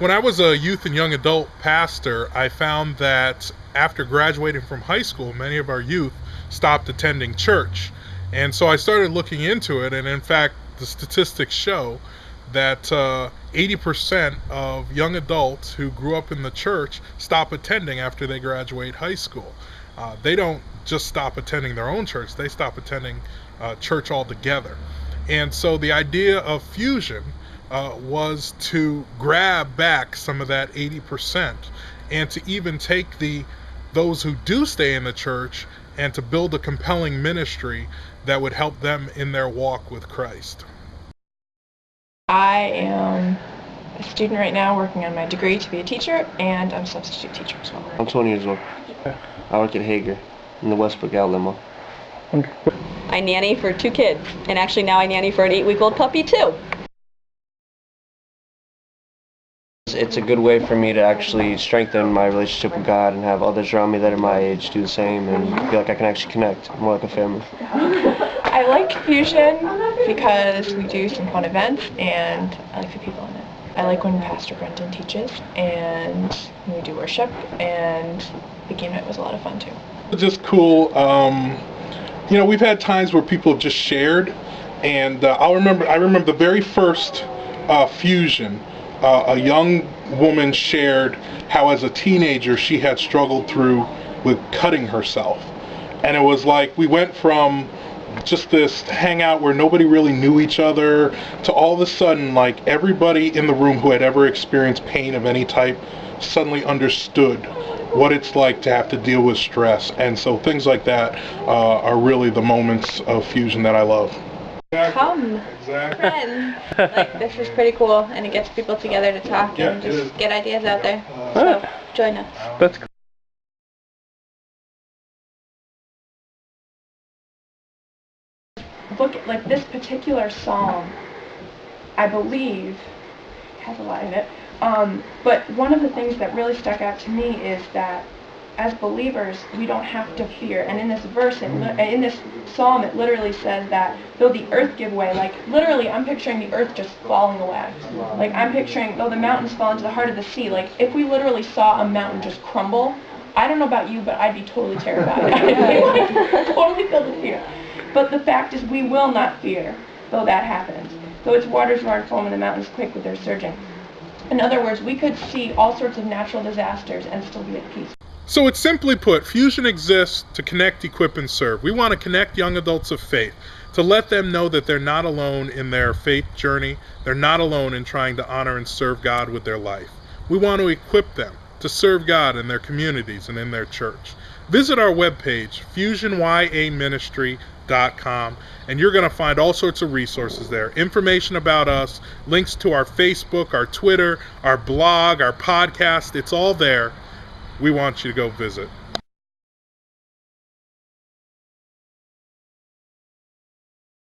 When I was a youth and young adult pastor, I found that after graduating from high school, many of our youth stopped attending church. And so I started looking into it, and in fact, the statistics show that 80% of young adults who grew up in the church stop attending after they graduate high school. They don't just stop attending their own church, they stop attending church altogether. And so the idea of Fusion was to grab back some of that 80% and to even take those who do stay in the church and to build a compelling ministry that would help them in their walk with Christ. I am a student right now working on my degree to be a teacher, and I'm a substitute teacher as well. I'm 20 years old. I work at Hager in the Westbrook Outlet Mall. I nanny for 2 kids, and actually now I nanny for an 8-week-old puppy too. It's a good way for me to actually strengthen my relationship with God and have others around me that are my age do the same and feel like I can actually connect more like a family. I like Fusion because we do some fun events, and I like the people in it. I like when Pastor Brendan teaches, and we do worship, and the game night was a lot of fun too. It's just cool. We've had times where people have just shared, and I remember the very first Fusion. A young woman shared how as a teenager she had struggled through with cutting herself. And it was like we went from just this hangout where nobody really knew each other to all of a sudden like everybody in the room who had ever experienced pain of any type suddenly understood what it's like to have to deal with stress. And so things like that are really the moments of Fusion that I love. Come, friends. Like, this is pretty cool, and it gets people together to talk and just get ideas out there. So join us. That's cool. Look at, like, this particular psalm, I believe, has a lot in it. But one of the things that really stuck out to me is that as believers, we don't have to fear. And in this verse, in this psalm, it literally says that though the earth give way, like literally I'm picturing the earth just falling away. Like I'm picturing though the mountains fall into the heart of the sea, like if we literally saw a mountain just crumble, I don't know about you, but I'd be totally terrified. I'd be like totally filled with fear. But the fact is we will not fear, though that happens. Though its waters roar and foam and the mountains quake with their surging. In other words, we could see all sorts of natural disasters and still be at peace. So it's simply put, Fusion exists to connect, equip, and serve. We want to connect young adults of faith, to let them know that they're not alone in their faith journey. They're not alone in trying to honor and serve God with their life. We want to equip them to serve God in their communities and in their church. Visit our webpage, fusionyaministry.com, and you're going to find all sorts of resources there. Information about us, links to our Facebook, our Twitter, our blog, our podcast. It's all there. We want you to go visit.